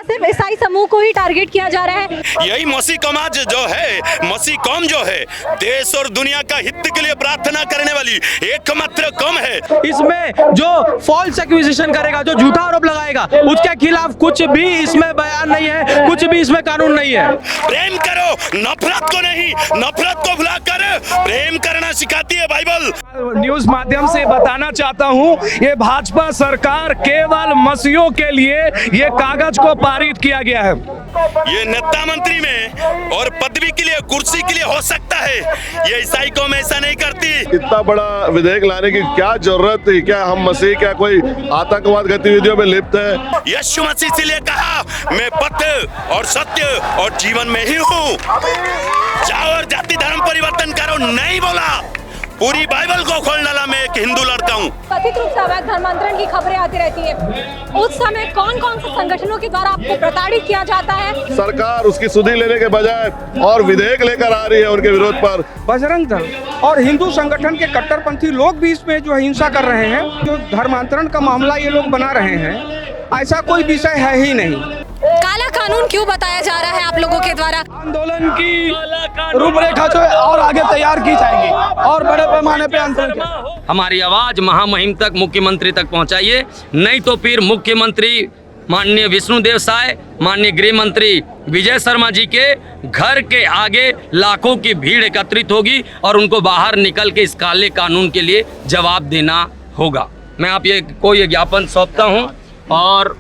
सिर्फ ईसाई समूह को ही टारगेट किया जा रहा है? यही मसीह समाज जो है, मसीह कौम जो है, देश और दुनिया का हित के लिए प्रार्थना करने वाली एकमात्र कौम है। इसमें जो फॉल्स एक्विजिशन करेगा, जो झूठा आरोप लगाएगा, उसके खिलाफ कुछ भी इसमें बयान नहीं है, कुछ भी इसमें कानून नहीं है। प्रेम करो, नफरत को नहीं, नफरत को भुलाकर प्रेम करना सिखाती है बाइबल। न्यूज माध्यम से बताना चाहता हूं, ये भाजपा सरकार केवल मसीहों के लिए ये कागज को पारित किया गया है। ये नेता मंत्री में और पदवी के लिए, कुर्सी के लिए हो सकता है, ये ईसाई कौम ऐसा नहीं करती। इतना बड़ा विधेयक लाने की क्या जरूरत थी? क्या हम मसीह क्या कोई आतंकवाद गतिविधियों में लिप्त है? यीशु मसीह इसलिए कहा, मैं पथ और सत्य और जीवन में ही हूँ। जाओ और जाति धर्म परिवर्तन करो नहीं बोला, पूरी बाइबल को खोल डाला। मैं एक हिंदू लड़का हूँ। कथित रूप से अवैध धर्मांतरण की खबरें आती रहती है, उस समय कौन कौन से संगठनों के द्वारा आपको प्रताड़ित किया जाता है? सरकार उसकी सुधि लेने के बजाय और विधेयक लेकर आ रही है उनके विरोध पर। बजरंग दल और हिंदू संगठन के कट्टरपंथी लोग भी इसमें जो हिंसा कर रहे हैं, जो धर्मांतरण का मामला ये लोग बना रहे हैं, ऐसा कोई विषय है ही नहीं। काला कानून क्यों बताया जा रहा है आप लोगों के द्वारा? आंदोलन की रूपरेखा जो है और आगे तैयार की जाएगी और बड़े पैमाने पे आंदोलन। हमारी आवाज महामहिम तक, मुख्यमंत्री तक पहुंचाइए, नहीं तो फिर मुख्यमंत्री माननीय विष्णुदेव साय, माननीय गृह मंत्री विजय शर्मा जी के घर के आगे लाखों की भीड़ एकत्रित होगी और उनको बाहर निकल के इस काले कानून के लिए जवाब देना होगा। मैं आप ये ज्ञापन सौंपता हूं और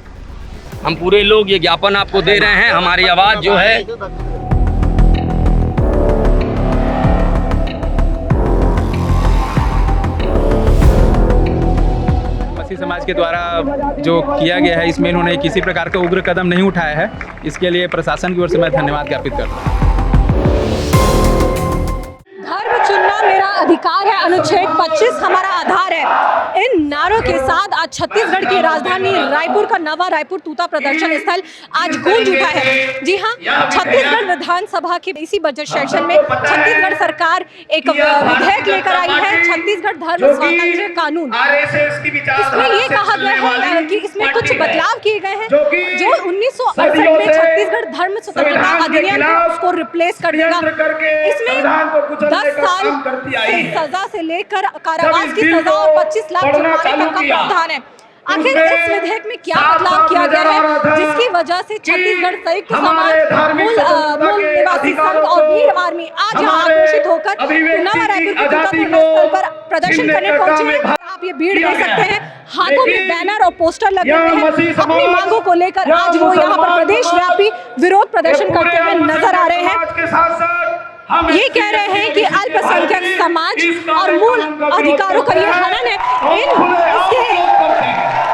हम पूरे लोग ये ज्ञापन आपको दे रहे हैं। हमारी आवाज जो है मसीह समाज के द्वारा जो किया गया है, इसमें इन्होंने किसी प्रकार का उग्र कदम नहीं उठाया है। इसके लिए प्रशासन की ओर से मैं धन्यवाद ज्ञापित करता हूँ। धर्म चुनना मेरा अधिकार है, अनुच्छेद 25 हमारा आधार है। इन नारों के साथ आज छत्तीसगढ़ की राजधानी रायपुर का नवा रायपुर तूता प्रदर्शन स्थल आज गूंज उठा है। जी हाँ, छत्तीसगढ़ विधानसभा के इसी बजट सेशन में छत्तीसगढ़ सरकार एक विधेयक लेकर आई है, छत्तीसगढ़ धर्म स्वातंत्र्य कानून। इसमें ये कहा गया है कि इसमें कुछ बदलाव किए गए हैं जो 1968 में छत्तीसगढ़ धर्म स्वतंत्रता अधिनियम को रिप्लेस कर देगा। इसमें 10 साल की सजा से लेकर कारावास की सजा और 25 लाख जुर्माने तक का प्रावधान है। आखिर इस विधेयक में क्या बदलाव किया गया है जिसकी वजह से छत्तीसगढ़ संयुक्त समाज, मूल निवासी संघ और भीड़ आर्मी आज यहाँ आक्रोशित होकर नवा रायपुर के तूता स्थल पर प्रदर्शन करने पहुंचे हैं। आप ये भीड़ देख सकते हैं, हाथों में बैनर और पोस्टर लगे हुए हैं। अपनी मांगों को लेकर आज वो यहाँ पर प्रदेश व्यापी विरोध प्रदर्शन करते हुए नजर आ रहे हैं। ये कह रहे हैं कि अल्पसंख्यक समाज और मूल अधिकारों का ये हनन है।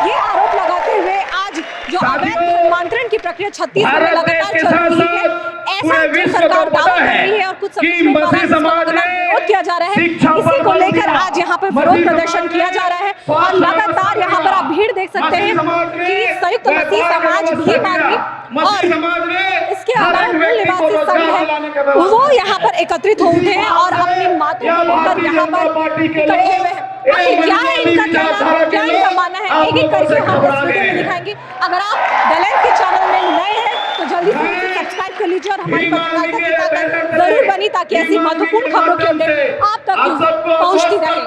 ये आरोप लगाते हुए आज जो अवैध धर्मांतरण की प्रक्रिया छत्तीसगढ़ में लगातार चल रही है, ऐसा जो सरकार दावा कर रही है और कुछ विरोध किया जा रहा है, इसी को लेकर आज यहाँ पर विरोध प्रदर्शन किया जा रहा है। और लगातार यहाँ पर आप भीड़ देख सकते हैं कि संयुक्त मसीह समाज, भीम आर्मी और इसके अलावा मूल निवासी संघ है, वो यहाँ पर एकत्रित हो उठे हैं और अपनी मातों को लेकर यहाँ पर इकट्ठे हुए हैं। क्या है इनका कहना, क्या इनका मानना है, एक एक करके हम इस वीडियो में दिखाएंगे। अगर आप डलेंस के चैनल में नए हैं तो जल्दी से इसे सब्सक्राइब कर लीजिए और हमारी पत्रकारिता की ताकत जरूर बनी ताकि ऐसी महत्वपूर्ण खबरों की अपडेट आप तक पहुंचती रहे।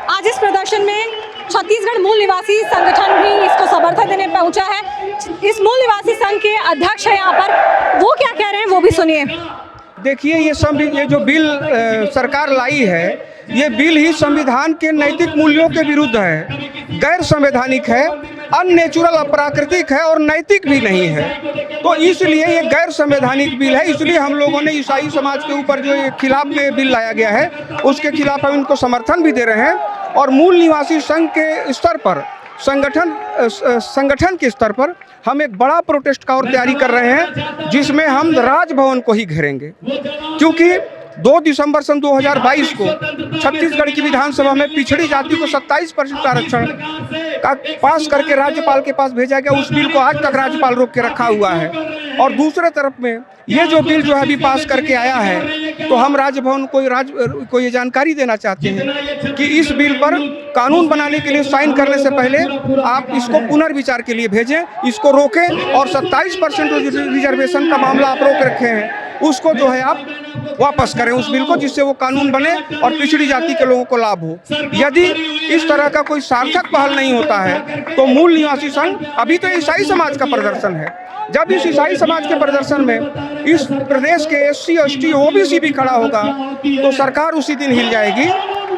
आज इस प्रदर्शन में छत्तीसगढ़ मूल निवासी संगठन भी इसको समर्थन देने पहुंचा है। इस मूल निवासी संघ के अध्यक्ष है यहाँ पर, वो क्या कह रहे हैं वो भी सुनिए। देखिए, ये जो बिल सरकार लाई है, ये बिल ही संविधान के नैतिक मूल्यों के विरुद्ध है, गैर संवैधानिक है, अननेचुरल, अप्राकृतिक है और नैतिक भी नहीं है। तो इसलिए ये गैर संवैधानिक बिल है। इसलिए हम लोगों ने ईसाई समाज के ऊपर जो खिलाफ में बिल लाया गया है, उसके खिलाफ हम इनको समर्थन भी दे रहे हैं। और मूल निवासी संघ के स्तर पर, संगठन के स्तर पर हम एक बड़ा प्रोटेस्ट का और तैयारी कर रहे हैं, जिसमें हम राजभवन को ही घेरेंगे। क्योंकि 2 दिसंबर सन 2022 को छत्तीसगढ़ की विधानसभा में पिछड़ी जाति को 27% आरक्षण का पास करके राज्यपाल के पास भेजा गया। उस बिल को आज तक राज्यपाल रोक के रखा हुआ है। और दूसरे तरफ में ये जो बिल जो है अभी पास करके आया है, तो हम राजभवन को ये जानकारी देना चाहते हैं कि इस बिल पर कानून बनाने के लिए साइन करने से पहले आप इसको पुनर्विचार के लिए भेजें, इसको रोकें और 27% रिजर्वेशन का मामला आप रोक रखे हैं उसको जो है आप वापस करें उस बिल को, जिससे वो कानून बने और पिछड़ी जाति के लोगों को लाभ हो। यदि इस तरह का कोई सार्थक पहल नहीं होता है तो मूल निवासी संघ, अभी तो ईसाई समाज का प्रदर्शन है, जब इस ईसाई समाज के प्रदर्शन में इस प्रदेश के SC ST OBC भी खड़ा होगा तो सरकार उसी दिन हिल जाएगी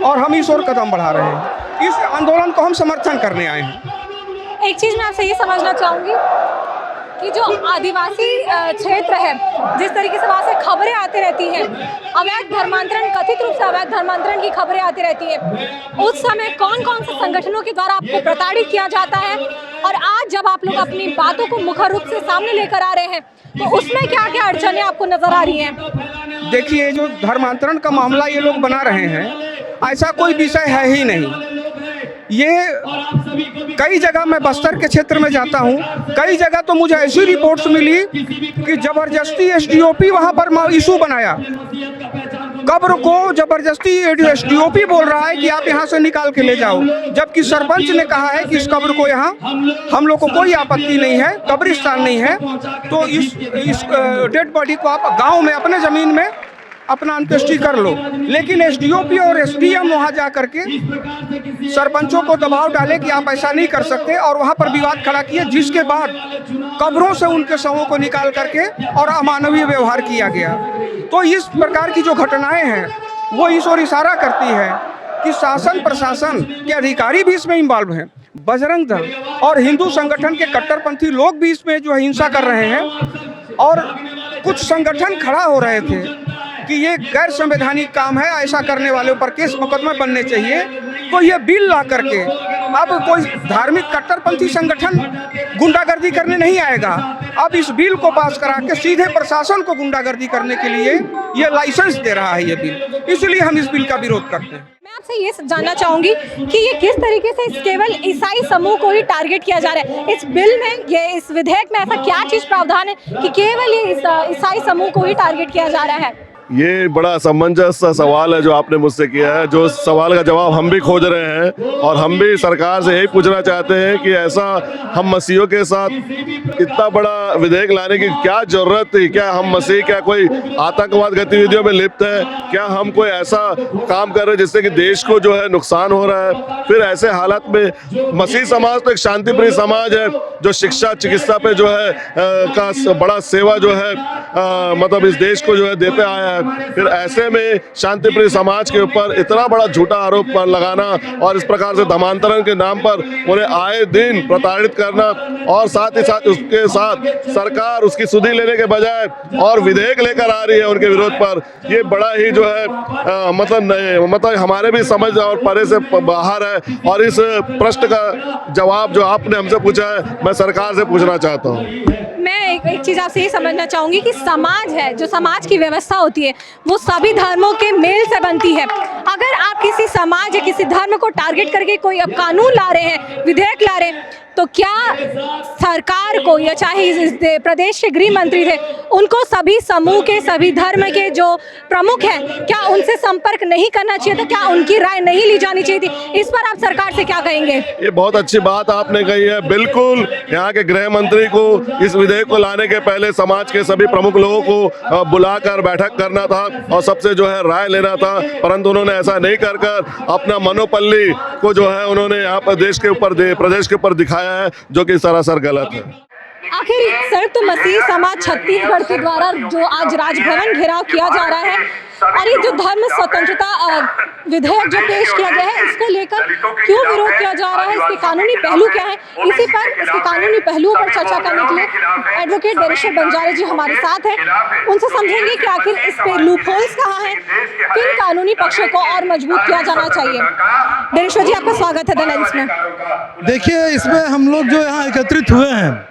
और हम इस ओर कदम बढ़ा रहे हैं। इस आंदोलन को हम समर्थन करने आए हैं। एक चीज़ मैं आपसे ये समझना चाहूँगी कि जो आदिवासी क्षेत्र है, जिस तरीके से वहाँ से खबरें आती रहती हैं, अवैध धर्मांतरण, कथित रूप से अवैध धर्मांतरण की खबरें आती रहती हैं, उस समय कौन कौन से संगठनों के द्वारा आपको प्रताड़ित किया जाता है, और आज जब आप लोग अपनी बातों को मुखर रूप से सामने लेकर आ रहे हैं तो उसमें क्या क्या अड़चनें आपको नजर आ रही हैं? देखिए, जो धर्मांतरण का मामला ये लोग बना रहे हैं, ऐसा कोई विषय है ही नहीं। ये कई जगह मैं बस्तर के क्षेत्र में जाता हूँ, कई जगह तो मुझे ऐसी रिपोर्ट्स मिली कि जबरदस्ती SDOP वहाँ पर इशू बनाया, कब्र को जबरदस्ती SDOP बोल रहा है कि आप यहाँ से निकाल के ले जाओ, जबकि सरपंच ने कहा है कि इस कब्र को यहाँ हम लोग को कोई आपत्ति नहीं है, कब्रिस्तान नहीं है, तो इस डेड बॉडी को आप गाँव में अपने ज़मीन में अपना अंत्येष्टि कर लो। लेकिन SDOP और SDM वहाँ जा करके सरपंचों को दबाव डाले कि आप ऐसा नहीं कर सकते और वहाँ पर विवाद खड़ा किए, जिसके बाद कब्रों से उनके शवों को निकाल करके और अमानवीय व्यवहार किया गया। तो इस प्रकार की जो घटनाएं हैं वो इस ओर इशारा करती है कि शासन प्रशासन के अधिकारी भी इसमें इन्वॉल्व हैं, बजरंग दल और हिंदू संगठन के कट्टरपंथी लोग भी इसमें जो है हिंसा कर रहे हैं। और कुछ संगठन खड़ा हो रहे थे कि ये गैर संवैधानिक काम है, ऐसा करने वालों पर केस मुकदमा बनने चाहिए। तो ये बिल ला करके अब कोई धार्मिक कट्टरपंथी संगठन गुंडागर्दी करने नहीं आएगा, अब इस बिल को पास करा के सीधे प्रशासन को गुंडागर्दी करने के लिए ये लाइसेंस दे रहा है ये बिल, इसलिए हम इस बिल का विरोध करते हैं। मैं आपसे ये जानना चाहूंगी कि ये किस तरीके से केवल ईसाई समूह को ही टारगेट किया जा रहा है? इस बिल में, ये इस विधेयक में ऐसा क्या चीज प्रावधान है कि केवल ये ईसाई समूह को ही टारगेट किया जा रहा है? ये बड़ा असमंजस सवाल है जो आपने मुझसे किया है, जो सवाल का जवाब हम भी खोज रहे हैं और हम भी सरकार से यही पूछना चाहते हैं कि ऐसा हम मसीहों के साथ इतना बड़ा विधेयक लाने की क्या जरूरत थी? क्या हम मसीह क्या कोई आतंकवाद गतिविधियों में लिप्त है? क्या हम कोई ऐसा काम कर रहे हैं जिससे कि देश को जो है नुकसान हो रहा है? फिर ऐसे हालात में मसीह समाज तो एक शांतिप्रिय समाज है जो शिक्षा चिकित्सा पे जो है का बड़ा सेवा जो है मतलब इस देश को जो है देते आया है। फिर ऐसे में शांतिप्रिय समाज के ऊपर इतना बड़ा झूठा आरोप पर लगाना और इस प्रकार से धर्मांतरण के नाम पर उन्हें आए दिन प्रताड़ित करना और साथ ही साथ उसके साथ सरकार उसकी सुधि लेने के बजाय और विधेयक लेकर आ रही है उनके विरोध पर, ये बड़ा ही जो है मतलब हमारे भी समझ और परे से बाहर है। और इस प्रश्न का जवाब जो आपने हमसे पूछा है मैं सरकार से पूछना चाहता हूँ। मैं एक चीज़ आपसे ये समझना चाहूँगी कि समाज है, जो समाज की व्यवस्था होती है वो सभी धर्मों के मेल से बनती है। अगर आप किसी समाज या किसी धर्म को टारगेट करके कोई अब कानून ला रहे हैं, विधेयक ला रहे हैं, तो क्या सरकार को या चाहे इस प्रदेश के गृह मंत्री थे उनको सभी समूह के सभी धर्म के जो प्रमुख हैं क्या उनसे संपर्क नहीं करना चाहिए था? क्या उनकी राय नहीं ली जानी चाहिए थी? इस पर आप सरकार से क्या कहेंगे? ये बहुत अच्छी बात आपने कही है। बिल्कुल यहाँ के गृह मंत्री को इस विधेयक को लाने के पहले समाज के सभी प्रमुख लोगों को बुलाकर बैठक करना था और सबसे जो है राय लेना था, परंतु उन्होंने ऐसा नहीं कर अपना मनोपल्ली को जो है उन्होंने यहाँ पर प्रदेश के ऊपर दिखाया है, जो कि सरासर गलत है। आखिर संयुक्त मसीह समाज छत्तीसगढ़ के द्वारा जो आज राजभवन घेराव किया जा रहा है और ये जो धर्म स्वतंत्रता विधेयक जो पेश किया गया है इसको लेकर क्यों विरोध किया जा रहा है, इसके कानूनी पहलू क्या है, इसी पर इसके कानूनी पहलुओं पर चर्चा करने के लिए एडवोकेट डेरेश्वर बंजारे जी हमारे साथ हैं। उनसे समझेंगे कि आखिर इस पे लूप होल्स कहाँ हैं, किन कानूनी पक्षों को और मजबूत किया जाना चाहिए। डेरेश्वर जी, आपका स्वागत है द लेंस में। देखिए, इसमें हम लोग जो यहाँ एकत्रित हुए हैं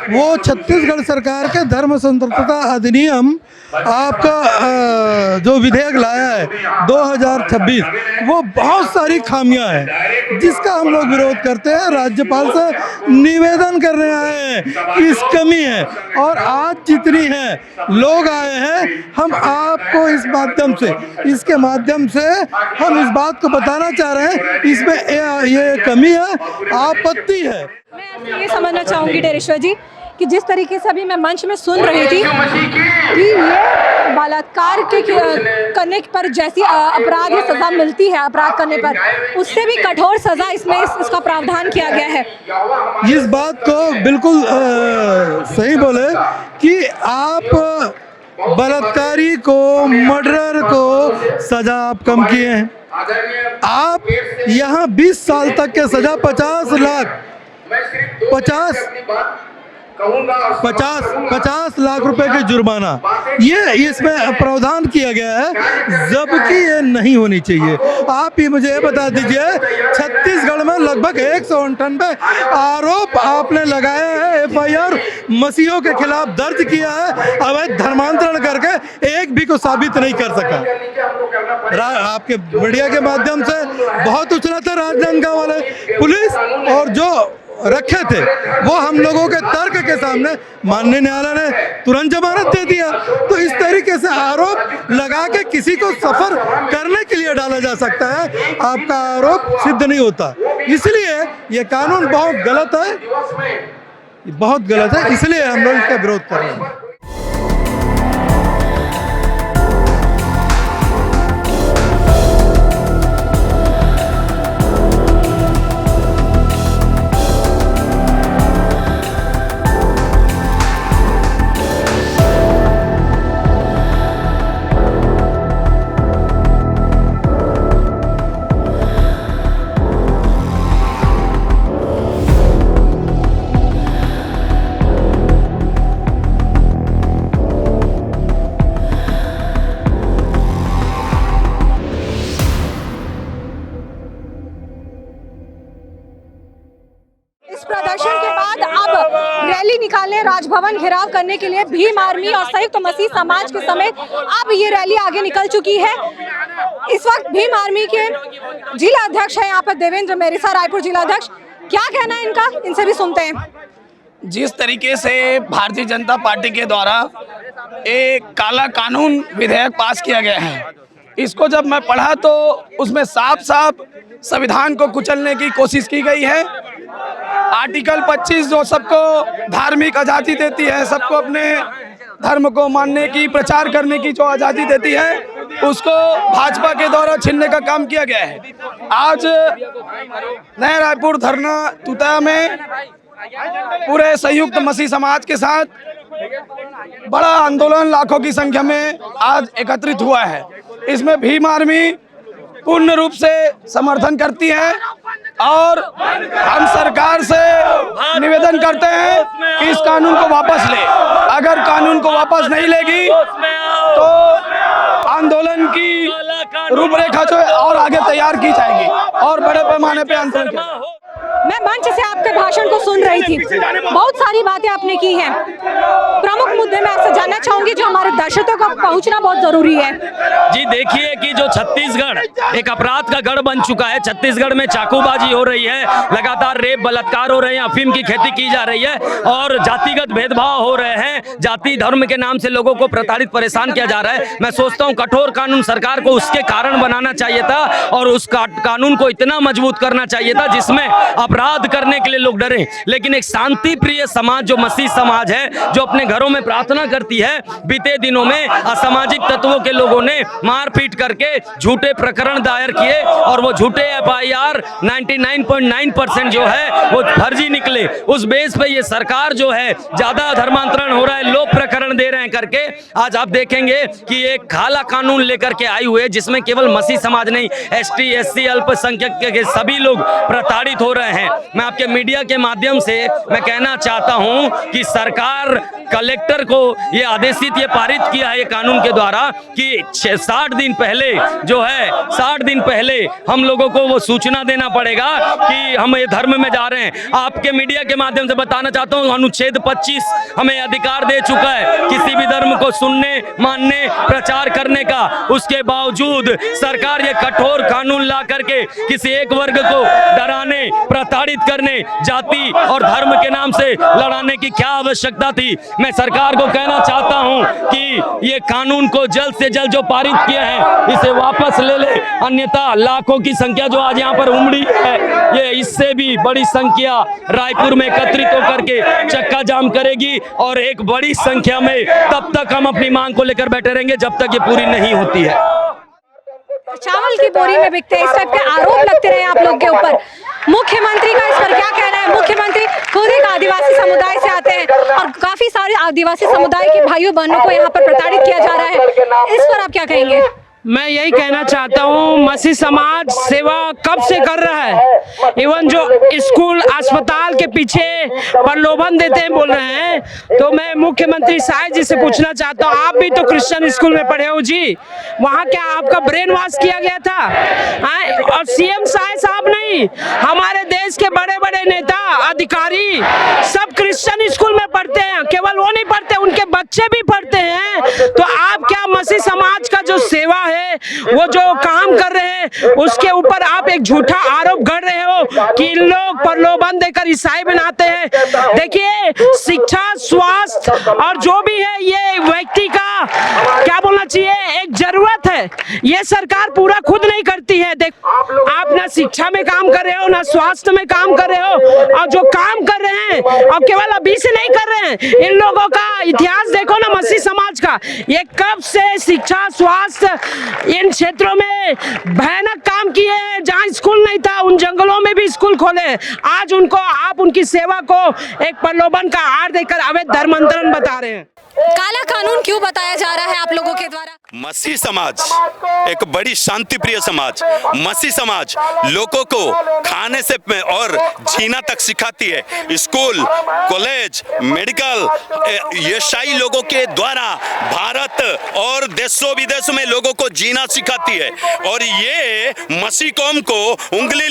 वो छत्तीसगढ़ सरकार के धर्म स्वतंत्रता अधिनियम आपका जो विधेयक लाया है 2026, वो बहुत सारी खामियां हैं जिसका हम लोग विरोध करते हैं। राज्यपाल से निवेदन करने आए हैं कि इस कमी है, और आज जितनी है लोग आए हैं, हम आपको इस माध्यम से, इसके माध्यम से हम इस बात को बताना चाह रहे हैं इसमें ये कमी है, आपत्ति है। मैं ये समझना चाहूंगी डेरेश्वर जी कि जिस तरीके से अभी मैं मंच में सुन रही थी कि ये बलात्कार के करने पर जैसी अपराध या सजा मिलती है अपराध करने पर, उससे भी कठोर सजा इसमें इसका प्रावधान किया गया है। इस बात को बिल्कुल सही बोले कि आप बलात्कारी को, मर्डरर को सजा आप कम किए हैं। आप यहाँ 20 साल तक के सजा 50 लाख रुपए के जुर्माना, ये इसमें प्रावधान किया गया है, जबकि ये नहीं होनी चाहिए। आप ही मुझे बता दीजिए, छत्तीसगढ़ में लगभग 198 आरोप आपने लगाए हैं, FIR मसीहों के खिलाफ दर्ज किया है, अवैध धर्मांतरण करके एक भी को साबित नहीं कर सका। आपके मीडिया के माध्यम से बहुत उछला था राजनांदगांव वाले पुलिस, और जो रखे थे वो हम लोगों के तर्क के सामने माननीय न्यायालय ने तुरंत जमानत दे दिया। तो इस तरीके से आरोप लगा के किसी को सफर करने के लिए डाला जा सकता है, आपका आरोप सिद्ध नहीं होता। इसलिए ये कानून बहुत गलत है, बहुत गलत है, इसलिए हम लोग इसका विरोध कर रहे हैं। प्रदर्शन के बाद अब रैली निकालने, राजभवन घेराव करने के लिए भीम आर्मी और संयुक्त मसीह समाज के समेत अब ये रैली आगे निकल चुकी है। इस वक्त भीम आर्मी के जिला अध्यक्ष है यहाँ पर देवेंद्र मेरिसा, रायपुर जिला अध्यक्ष, क्या कहना है इनका, इनसे भी सुनते हैं। जिस तरीके से भारतीय जनता पार्टी के द्वारा एक काला कानून विधेयक पास किया गया है, इसको जब मैं पढ़ा तो उसमें साफ साफ संविधान को कुचलने की कोशिश की गई है। आर्टिकल 25 जो सबको धार्मिक आज़ादी देती है, सबको अपने धर्म को मानने की, प्रचार करने की जो आज़ादी देती है, उसको भाजपा के द्वारा छीनने का काम किया गया है। आज नया रायपुर धरना तुता में पूरे संयुक्त मसीह समाज के साथ बड़ा आंदोलन लाखों की संख्या में आज एकत्रित हुआ है। इसमें भीम आर्मी पूर्ण रूप से समर्थन करती है और हम सरकार से निवेदन करते हैं कि इस कानून को वापस ले। अगर कानून को वापस नहीं लेगी तो आंदोलन की रूपरेखा जो है और आगे तैयार की जाएगी और बड़े पैमाने पे आंदोलन किया। मैं मंच से आपके भाषण को सुन रही थी, बहुत सारी बातें आपने की हैं। प्रमुख मुद्दे में आपसे जानना चाहूंगी जो हमारे दर्शकों को पहुंचना बहुत जरूरी है। जी देखिए कि जो छत्तीसगढ़ एक अपराध का गढ़ बन चुका है, छत्तीसगढ़ में चाकूबाजी हो रही है, लगातार रेप बलात्कार हो रहे हैं, अफीम की खेती की जा रही है और जातिगत भेदभाव हो रहे हैं, जाति धर्म के नाम से लोगों को प्रताड़ित परेशान किया जा रहा है। मैं सोचता हूँ कठोर कानून सरकार को उसके कारण बनाना चाहिए था और उस कानून को इतना मजबूत करना चाहिए था जिसमें अपराध करने के लिए लोग डरे, लेकिन एक शांति प्रिय समाज जो मसीह समाज है, जो अपने घरों में प्रार्थना करती है, बीते दिनों में असामाजिक तत्वों के लोगों ने मारपीट करके झूठे प्रकरण दायर किए और वो झूठे FIR 99.9% जो है वो फर्जी निकले। उस बेस पे ये सरकार जो है ज्यादा धर्मांतरण हो रहा है, लोग प्रकरण दे रहे हैं करके आज आप देखेंगे कि एक काला कानून लेकर के आई हुए जिसमें केवल मसीह समाज नहीं, ST SC अल्पसंख्यक के सभी लोग प्रताड़ित हो रहे हैं। मैं आपके मीडिया के माध्यम से मैं कहना चाहता हूं कि सरकार कलेक्टर को ये आदेशित ये पारित किया है ये कानून के द्वारा कि 60 दिन पहले जो है 60 दिन पहले हम लोगों को वो सूचना देना पड़ेगा कि हम ये धर्म में जा रहे हैं। आपके मीडिया के माध्यम से बताना चाहता हूँ अनुच्छेद 25 हमें अधिकार दे चुका है किसी भी धर्म को सुनने, मानने, प्रचार करने का। उसके बावजूद सरकार ये कठोर कानून ला करके किसी एक वर्ग को डराने, प्रताड़ित करने, जाति और धर्म के नाम से लड़ाने की क्या आवश्यकता थी। मैं सरकार को कहना चाहता हूं कि ये कानून को जल्द से जल्द जो पारित किया है इसे वापस ले ले, अन्यथा लाखों की संख्या जो आज यहाँ पर उमड़ी है ये इससे भी बड़ी संख्या रायपुर में एकत्रित होकर के चक्का जाम करेगी और एक बड़ी संख्या में तब तक हम अपनी मांग को लेकर बैठे रहेंगे जब तक ये पूरी नहीं होती है। चावल की बोरी में बिकते इस टाइप के आरोप लगते रहे आप लोग के ऊपर, मुख्यमंत्री का इस पर क्या कहना है? मुख्यमंत्री खुद एक आदिवासी समुदाय से आते हैं और काफी सारे आदिवासी समुदाय के भाइयों बहनों को यहाँ पर प्रताड़ित किया जा रहा है, इस पर आप क्या कहेंगे? मैं यही कहना चाहता हूँ, मसीह समाज सेवा कब से कर रहा है। इवन जो स्कूल अस्पताल के पीछे प्रलोभन देते हैं बोल रहे हैं, तो मैं मुख्यमंत्री साहब जी से पूछना चाहता हूँ, आप भी तो क्रिश्चियन स्कूल में पढ़े हो जी, वहाँ क्या आपका ब्रेन वॉश किया गया था? और CM साहब नहीं, हमारे देश के बड़े बड़े नेता अधिकारी सब क्रिश्चियन स्कूल में पढ़ते हैं। केवल वो नहीं पढ़ते, उनके बच्चे भी पढ़ते हैं। तो आप क्या मसीह समाज का जो सेवा है, वो जो काम कर रहे हैं, उसके ऊपर आप एक झूठा आरोप गढ़ रहे हो कि इन लोग प्रलोभन देकर ईसाई बनाते हैं। देखिए, शिक्षा, स्वास्थ्य और जो भी है ये व्यक्ति का क्या बोलना चाहिए, एक जरूरत है। ये सरकार पूरा खुद नहीं करती है। देख, आप ना शिक्षा में काम कर रहे हो, ना स्वास्थ्य में काम कर रहे हो, और जो काम कर रहे हैं और केवल अभी से नहीं कर रहे हैं, इन लोगों का इतिहास देखो ना मसीह समाज का, ये कब से शिक्षा, स्वास्थ्य इन क्षेत्रों में भयानक काम किए हैं। जहाँ स्कूल नहीं था उन जंगलों में भी स्कूल खोले। आज उनको आप उनकी सेवा को एक प्रलोभन का आड़ देकर अवैध धर्मांतरण बता रहे हैं। काला कानून क्यों बताया जा रहा है आप लोगों के द्वारा? मसीह समाज एक बड़ी शांति प्रिय समाज, मसीह समाज लोगों को खाने से और जीना तक सिखाती है। स्कूल, कॉलेज, मेडिकल, ईसाई लोगों के द्वारा भारत और देशों विदेशों में लोगों को जीना सिखाती है। और ये मसीह कौम को उंगली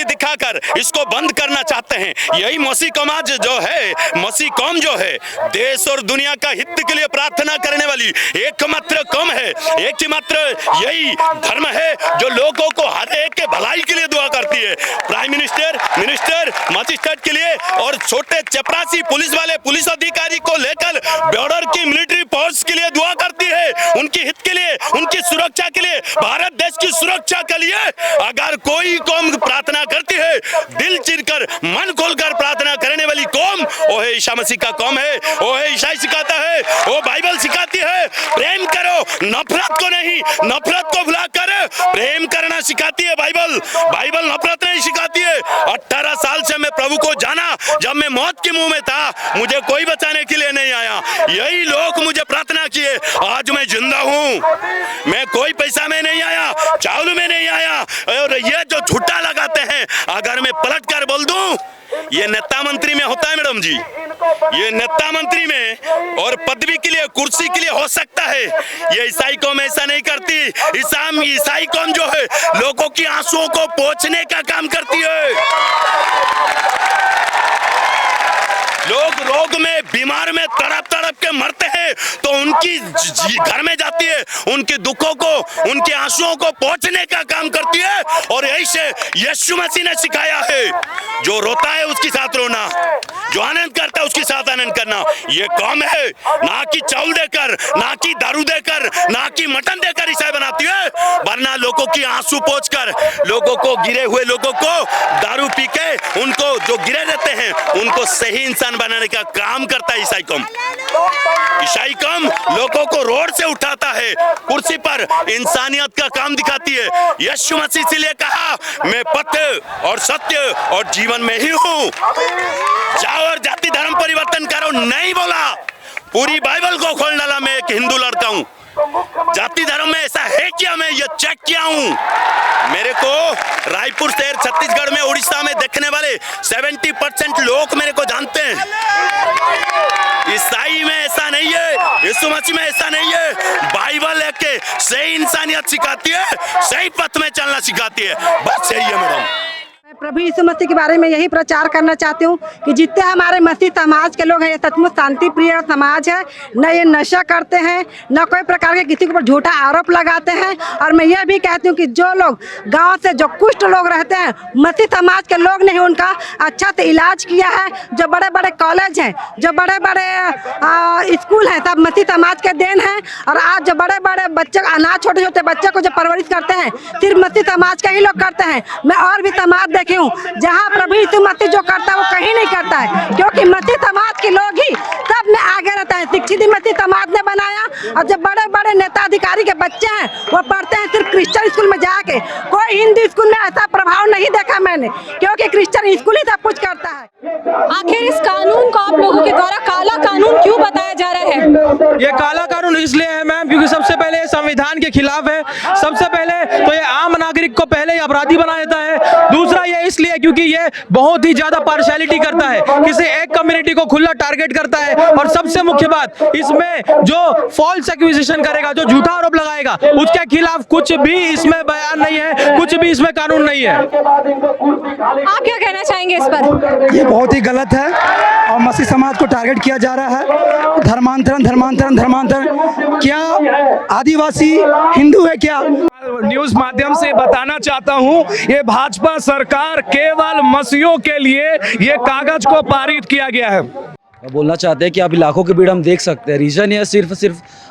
दिखाकर इसको बंद करना चाहते हैं। यही मसीह समाज जो है, मसीह कौम जो है, देश और दुनिया का हित के लिए प्रार्थना करने वाली एकमात्र कौम है। एकमात्र यही धर्म है जो लोगों को हर एक के भलाई के लिए दुआ करती है। प्राइम मिनिस्टर, मजिस्ट्रेट के लिए और छोटे चपरासी पुलिस वाले पुलिस अधिकारी को लेकर बॉर्डर की मिलिट्री फोर्स के लिए दुआ करती है, उनकी हित के लिए, उनकी सुरक्षा के लिए, भारत देश की सुरक्षा के लिए। अगर कोई कौम प्रार्थना करती है, दिल चिरकर, मन खोलकर प्रार्थना करने वाली कौम, वो है ईसा मसीह का कौम है। वो है ईसाई सिखाता है, वो बाइबल सिखाती है, प्रेम करो, नफरत को नहीं, नफरत को भुलाकर प्रेम करना सिखाती है बाइबल नफरत नहीं सिखाती है। 18 साल से मैं प्रभु को जाना, जब मैं मौत के मुंह में था मुझे कोई बचाने के लिए नहीं आया, यही लोग मुझे प्रार्थना किए। आज मैं जिंदा हूँ, मैं कोई पैसा में नहीं आया, चावल में नहीं आया। और ये जो झूठा लगाते हैं, अगर मैं पलट कर बोल दूं, ये नेता मंत्री में होता है मैडम जी, ये नेता मंत्री में और पदवी के लिए, कुर्सी के लिए हो सकता है। ये ईसाई कौम ऐसा नहीं करती। ईसाई कौम जो है लोगों की आंसुओं को पोंछने का काम करती है। लोग रोग में, बीमार में तड़प तड़प के के मरते हैं तो उनकी घर में जाती है, उनके दुखों को, उनके आंसुओं को पहुंचने का काम करती है। और यही से यीशु मसीह ने सिखाया है, जो रोता है उसके साथ रोना, जो आनंद करता है उसके साथ आनंद करना। ये कौम है ना कि चावल देकर, ना कि दारू देकर, ना कि मटन देकर ईसाई बनाती है, वरना लोगों की आंसू पोंछकर, लोगों को, गिरे हुए लोगों को दारू पी के उनको जो गिरे रहते हैं उनको सही इंसान बनाने का काम करता है ईसाई कौम। ईसाई कौम लोगों को रोड से उठाता है, कुर्सी पर इंसानियत का काम दिखाती है। यीशु मसीह इसलिए कहा, मैं पथ और सत्य और जीवन में ही हूँ, जाओ और जाति धर्म परिवर्तन करो नहीं बोला। पूरी बाइबल को खोल डाला। मैं एक हिंदू लड़का हूँ, जाति धर्म में ऐसा है क्या, मैं ये चेक किया हूँ। मेरे को रायपुर शहर, छत्तीसगढ़ में, उड़ीसा में देखने वाले 70% लोग मेरे को जानते हैं। ईसाई में ऐसा नहीं है, यीशु मसीह में ऐसा नहीं है। बाइबल है कि सही इंसानियत सिखाती है, सही पथ में चलना सिखाती है, बस यही है मैडम। प्रभु यीशु मसीह के बारे में यही प्रचार करना चाहती हूँ कि जितने हमारे मसीह समाज के लोग हैं, ये सचमुच शांति प्रिय समाज है। न ये नशा करते हैं, न कोई प्रकार के किसी के ऊपर झूठा आरोप लगाते हैं। और मैं ये भी कहती हूँ कि जो लोग गांव से जो कुष्ठ लोग रहते हैं, मसीह समाज के लोग ने उनका अच्छा से इलाज किया है। जो बड़े बड़े कॉलेज हैं, जो बड़े बड़े स्कूल हैं, सब मसीह समाज के देन हैं। और आज जो बड़े बड़े बच्चे, अनाथ छोटे छोटे बच्चे को जो परवरिश करते हैं, सिर्फ मसीह समाज का ही लोग करते हैं। मैं और भी समाज देखी हूँ जहाँ प्रभु यीशु मसीह जो करता है वो कहीं नहीं करता है, क्योंकि मसीह समाज के लोग ही सब में आगे रहता है। शिक्षित मसीह समाज ने बनाया। और जो बड़े बड़े नेता अधिकारी के बच्चे हैं वो पढ़ते हैं सिर्फ क्रिश्चियन स्कूल में जाके। कोई हिंदी स्कूल में ऐसा प्रभाव नहीं देखा मैंने, क्योंकि क्रिश्चियन स्कूल ही सब कुछ करता है। आखिर इस कानून को आप लोगों के द्वारा काला कानून क्यों बताया जा रहा है? ये काला कानून इसलिए है मैम, क्योंकि सबसे पहले संविधान के खिलाफ है। सबसे पहले तो ये आम नागरिक को पहले ही अपराधी बना देता है। दूसरा ये इसलिए क्योंकि ये बहुत ही ज्यादा पार्शियलिटी करता है, किसी एक कम्युनिटी को खुला टारगेट करता है। और सबसे मुख्य बात, इसमें जो फॉल्स एक्विजिशन करेगा, जो झूठा आरोप लगाएगा, उसके खिलाफ कुछ भी इसमें बयान नहीं है, कुछ भी इसमें कानून नहीं है। आप क्या कहना चाहेंगे इस पर? ये बहुत ही गलत है और मसीह समाज को टारगेट किया जा रहा है। धर्मांतरण धर्मांतरण धर्मांतरण, क्या आदिवासी हिंदू है क्या? न्यूज माध्यम से बताना चाहता हूं, ये भाजपा सरकार केवल मसीहों के लिए ये कागज को पारित किया गया है। बोलना चाहते हैं कि अब इलाकों की भीड़ हम देख सकते हैं। रीजन यह सिर्फ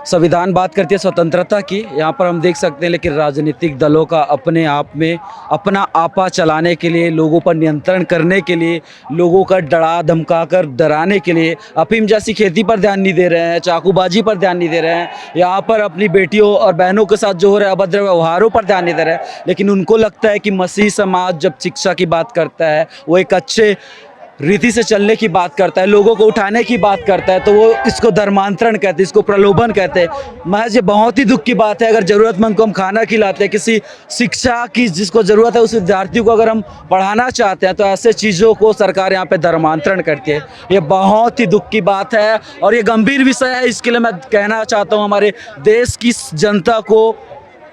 संविधान बात करती है स्वतंत्रता की, यहाँ पर हम देख सकते हैं। लेकिन राजनीतिक दलों का अपने आप में अपना आपा चलाने के लिए, लोगों पर नियंत्रण करने के लिए, लोगों का डरा धमका कर डराने के लिए अफीम जैसी खेती पर ध्यान नहीं दे रहे हैं, चाकूबाजी पर ध्यान नहीं दे रहे हैं, यहाँ पर अपनी बेटियों और बहनों के साथ जो हो रहा है अभद्र व्यवहारों पर ध्यान नहीं दे रहे हैं। लेकिन उनको लगता है कि मसीह समाज जब शिक्षा की बात करता है, वो एक अच्छे रीति से चलने की बात करता है, लोगों को उठाने की बात करता है, तो वो इसको धर्मांतरण कहते हैं, इसको प्रलोभन कहते हैं। महज ये बहुत ही दुख की बात है। अगर ज़रूरतमंद को हम खाना खिलाते हैं, किसी शिक्षा की जिसको ज़रूरत है उस विद्यार्थी को अगर हम पढ़ाना चाहते हैं, तो ऐसे चीज़ों को सरकार यहाँ पे धर्मांतरण करती है। ये बहुत ही दुख की बात है और ये गंभीर विषय है। इसके लिए मैं कहना चाहता हूँ हमारे देश की जनता को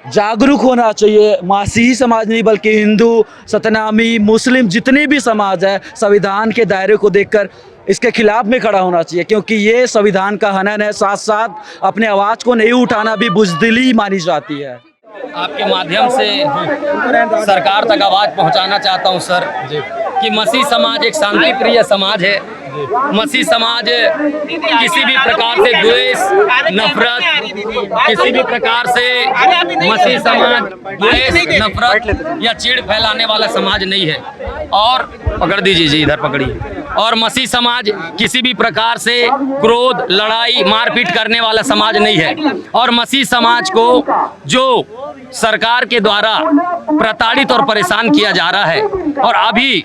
जागरूक होना चाहिए। मसीही समाज नहीं बल्कि हिंदू, सतनामी, मुस्लिम, जितने भी समाज है, संविधान के दायरे को देखकर इसके खिलाफ में खड़ा होना चाहिए, क्योंकि ये संविधान का हनन है। साथ साथ अपने आवाज़ को नहीं उठाना भी बुज़दिली मानी जाती है। आपके माध्यम से सरकार तक आवाज़ पहुंचाना चाहता हूं सर कि मसीह समाज एक शांति प्रिय समाज है। मसीह समाज किसी भी प्रकार से द्वेष, नफरत, किसी भी प्रकार से मसीह समाज द्वेष, नफरत या चिढ़ फैलाने वाला समाज नहीं है। और पकड़ दीजिए जी, इधर पकड़िए। और मसीह समाज किसी भी प्रकार से क्रोध, लड़ाई, मारपीट करने वाला समाज नहीं है। और मसीह समाज को जो सरकार के द्वारा प्रताड़ित और परेशान किया जा रहा है, और अभी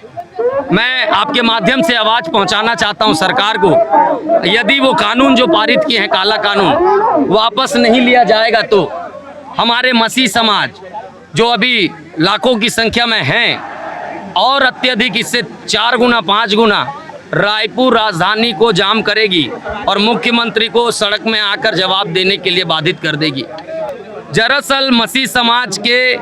मैं आपके माध्यम से आवाज़ पहुंचाना चाहता हूं सरकार को, यदि वो कानून जो पारित किए हैं, काला कानून, वापस नहीं लिया जाएगा तो हमारे मसीह समाज जो अभी लाखों की संख्या में हैं और अत्यधिक इससे 4 गुना 5 गुना रायपुर राजधानी को जाम करेगी और मुख्यमंत्री को सड़क में आकर जवाब देने के लिए बाधित कर देगी। दरअसल मसीह समाज के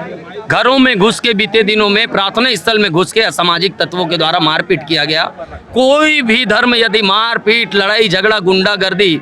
घरों में घुस के बीते दिनों में प्रार्थना स्थल में घुस के असामाजिक तत्वों के द्वारा मारपीट किया गया। कोई भी धर्म यदि मारपीट, लड़ाई झगड़ा, गुंडागर्दी,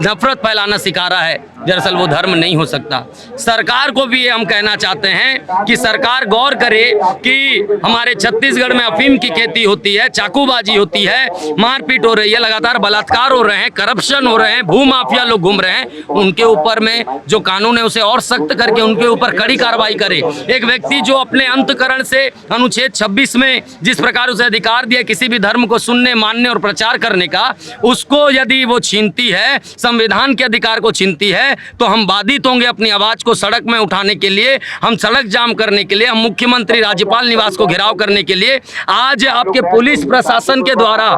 नफरत फैलाना सिखा रहा है, दरअसल वो धर्म नहीं हो सकता। सरकार को भी ये हम कहना चाहते हैं कि सरकार गौर करे कि हमारे छत्तीसगढ़ में अफीम की खेती होती है, चाकूबाजी होती है, मारपीट हो रही है, लगातार बलात्कार हो रहे हैं, करप्शन हो रहे हैं, भू माफिया लोग घूम रहे हैं। उनके ऊपर में जो कानून है उसे और सख्त करके उनके ऊपर कड़ी कार्रवाई करे। एक व्यक्ति जो अपने अंतकरण से अनुच्छेद 26 में जिस प्रकार उसे अधिकार दिया किसी भी धर्म को सुनने, मानने और प्रचार करने का, उसको यदि वो छीनती है, संविधान के अधिकार को छीनती है, तो हम बाधित होंगे अपनी आवाज को सड़क में उठाने के लिए, हम सड़क जाम करने के लिए, हम मुख्यमंत्री राज्यपाल निवास को घेराव करने के लिए। आज आपके पुलिस प्रशासन के द्वारा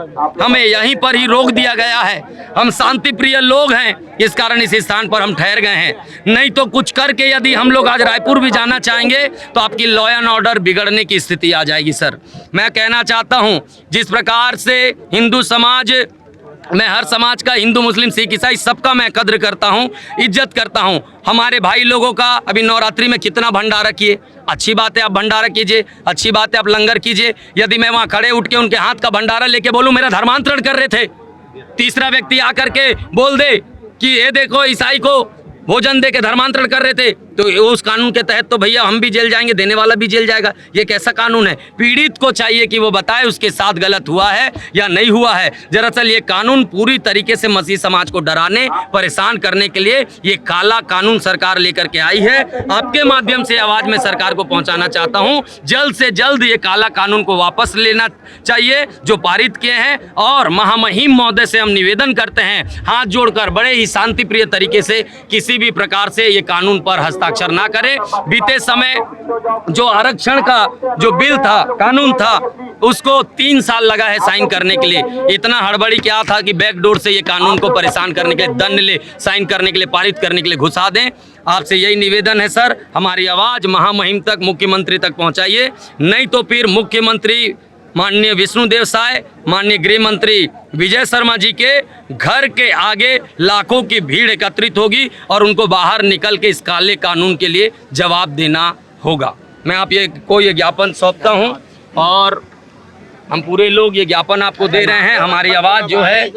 हमें यहीं पर ही रोक दिया गया है। हम शांति प्रिय लोग हैं, इस कारण इस स्थान पर हम ठहर गए हैं। नहीं तो कुछ करके यदि हम लोग आज रायपुर भी जाना चाहेंगे तो आपकी लॉ एंड ऑर्डर बिगड़ने की स्थिति आ जाएगी। सर, मैं कहना चाहता हूं, जिस प्रकार से हिंदू समाज, मैं हर समाज का, हिंदू मुस्लिम सिख ईसाई सबका मैं कद्र करता हूं, इज्जत करता हूं। हमारे भाई लोगों का अभी नवरात्रि में कितना भंडारा किए, अच्छी बात है, आप भंडारा कीजिए, अच्छी बात है, आप लंगर कीजिए। यदि मैं वहां खड़े उठ के उनके हाथ का भंडारा लेके बोलूं मेरा धर्मांतरण कर रहे थे, तीसरा व्यक्ति आकर के बोल दे कि ये देखो ईसाई को भोजन दे के धर्मांतरण कर रहे थे, तो उस कानून के तहत तो भैया हम भी जेल जाएंगे, देने वाला भी जेल जाएगा। ये कैसा कानून है? पीड़ित को चाहिए कि वो बताए उसके साथ गलत हुआ है या नहीं हुआ है। दरअसल ये कानून पूरी तरीके से मसीह समाज को डराने, परेशान करने के लिए ये काला कानून सरकार लेकर के आई है। आपके माध्यम से आवाज में सरकार को पहुंचाना चाहता हूं, जल्द से जल्द ये काला कानून को वापस लेना चाहिए जो पारित किए हैं। और महामहिम महोदय से हम निवेदन करते हैं, हाथ जोड़कर बड़े ही शांति प्रिय तरीके से किसी भी प्रकार से ये कानून पर हस्ताक्षर ना करें। बीते समय जो आरक्षण का जो बिल था, कानून था, उसको 3 साल लगा है साइन करने के लिए। इतना हड़बड़ी क्या था कि बैकडोर से ये कानून को परेशान करने के लिए, दंड ले साइन करने के लिए, पारित करने के लिए घुसा दें। आपसे यही निवेदन है सर, हमारी आवाज महामहिम तक, मुख्यमंत्री तक पहुंचाइए, नहीं तो फिर मुख्यमंत्री माननीय विष्णुदेव साय, माननीय गृह मंत्री विजय शर्मा जी के घर के आगे लाखों की भीड़ एकत्रित होगी और उनको बाहर निकल के इस काले कानून के लिए जवाब देना होगा। मैं आप ये ज्ञापन सौंपता हूं और हम पूरे लोग ये ज्ञापन आपको दे रहे हैं। हमारी आवाज़ जो है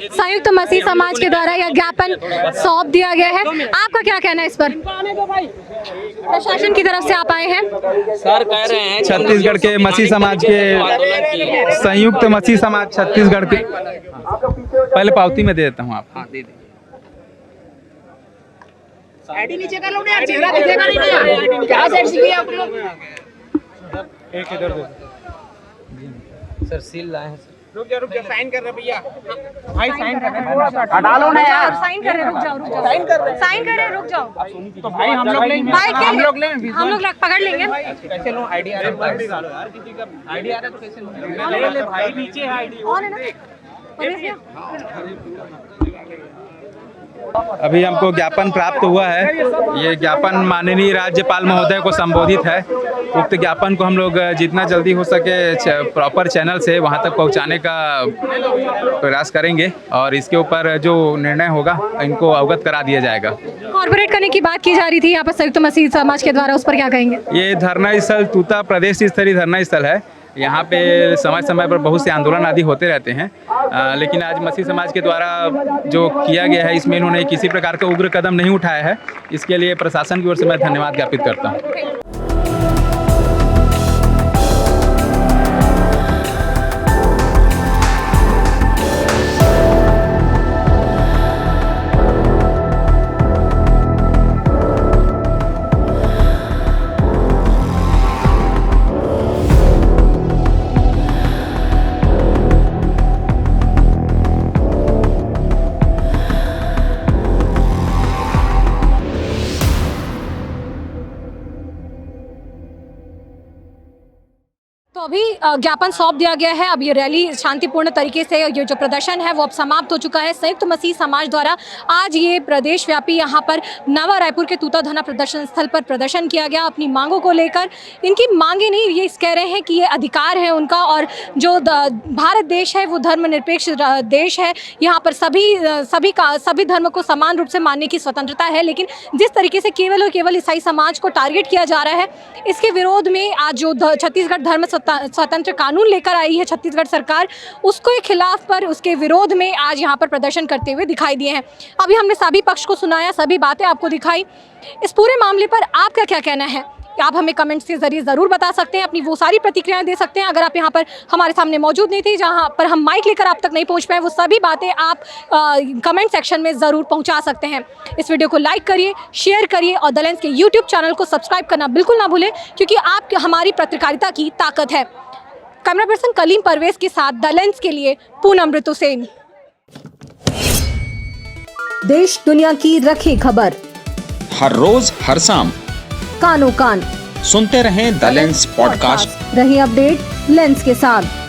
संयुक्त मसीह समाज के द्वारा यह ज्ञापन सौंप दिया गया है। आपका क्या कहना है इस पर? प्रशासन की तरफ से आप आए हैं, सर कह रहे हैं छत्तीसगढ़ के मसीह समाज के, संयुक्त मसीह समाज छत्तीसगढ़ के, पहले पावती में दे देता हूँ आप। हाँ, दे दे। आईडी नीचे कर लो ना यार, चेहरा दिखेगा नहीं ना। क्या सेट किए आप लोग? एक इधर दे सर सील लाए हैं। रुक जा साइन कर रहे भैया, भाई साइन कर रहे हैं, हटा लो ना यार, साइन कर रहे हैं, रुक जाओ साइन कर रहे हैं, रुक जाओ। तो भाई हम लोग लेंगे, हम लोग पकड़ लेंगे। कैसे लो? आईडी आ रहा है यार, किसी का आईडी आ रहा है तो कैसे लो? ले भाई, नीचे है आईडी, ऑन है ना? अभी हमको ज्ञापन प्राप्त हुआ है। ये ज्ञापन माननीय राज्यपाल महोदय को संबोधित है। उक्त ज्ञापन को हम लोग जितना जल्दी हो सके प्रॉपर चैनल से वहां तक पहुंचाने का प्रयास करेंगे और इसके ऊपर जो निर्णय होगा इनको अवगत करा दिया जाएगा। कॉर्पोरेट करने की बात की जा रही थी यहाँ पर संयुक्त मसीह समाज के द्वारा, उस पर क्या कहेंगे? ये धरना स्थल तूता प्रदेश स्तरीय धरना स्थल है। यहाँ पे समय समय पर बहुत से आंदोलन आदि होते रहते हैं, लेकिन आज मसीह समाज के द्वारा जो किया गया है इसमें इन्होंने किसी प्रकार का उग्र कदम नहीं उठाया है। इसके लिए प्रशासन की ओर से मैं धन्यवाद ज्ञापित करता हूँ। तो अभी ज्ञापन सौंप दिया गया है। अब ये रैली शांतिपूर्ण तरीके से, ये जो प्रदर्शन है वो अब समाप्त हो चुका है। संयुक्त मसीह समाज द्वारा आज ये प्रदेश व्यापी यहाँ पर नवा रायपुर के तूता धना प्रदर्शन स्थल पर प्रदर्शन किया गया अपनी मांगों को लेकर। इनकी मांगे नहीं, ये कह रहे हैं कि ये अधिकार है उनका, और जो भारत देश है वो धर्मनिरपेक्ष देश है। यहाँ पर सभी धर्म को समान रूप से मानने की स्वतंत्रता है, लेकिन जिस तरीके से केवल और केवल ईसाई समाज को टारगेट किया जा रहा है, इसके विरोध में आज जो छत्तीसगढ़ धर्म स्वतंत्र कानून लेकर आई है छत्तीसगढ़ सरकार, उसके खिलाफ पर उसके विरोध में आज यहाँ पर प्रदर्शन करते हुए दिखाई दिए हैं। अभी हमने सभी पक्ष को सुनाया, सभी बातें आपको दिखाई। इस पूरे मामले पर आपका क्या कहना है आप हमें कमेंट्स के जरिए ज़रूर बता सकते हैं, अपनी वो सारी प्रतिक्रियाएं दे सकते हैं। अगर आप यहाँ पर हमारे सामने मौजूद नहीं थे, जहाँ पर हम माइक लेकर आप तक नहीं पहुँच पाए, वो सभी बातें आप कमेंट सेक्शन में ज़रूर पहुँचा सकते हैं। इस वीडियो को लाइक करिए, शेयर करिए और द लेंस के यूट्यूब चैनल को सब्सक्राइब करना बिल्कुल ना भूलें, क्योंकि आप हमारी पत्रकारिता की ताकत है। कैमरा पर्सन कलीम परवेज के साथ द लेंस के लिए पूनम ऋतु सेन। देश दुनिया की रखी खबर हर रोज हर शाम कानो कान सुनते रहें द लेंस पॉडकास्ट। रही अपडेट लेंस के साथ।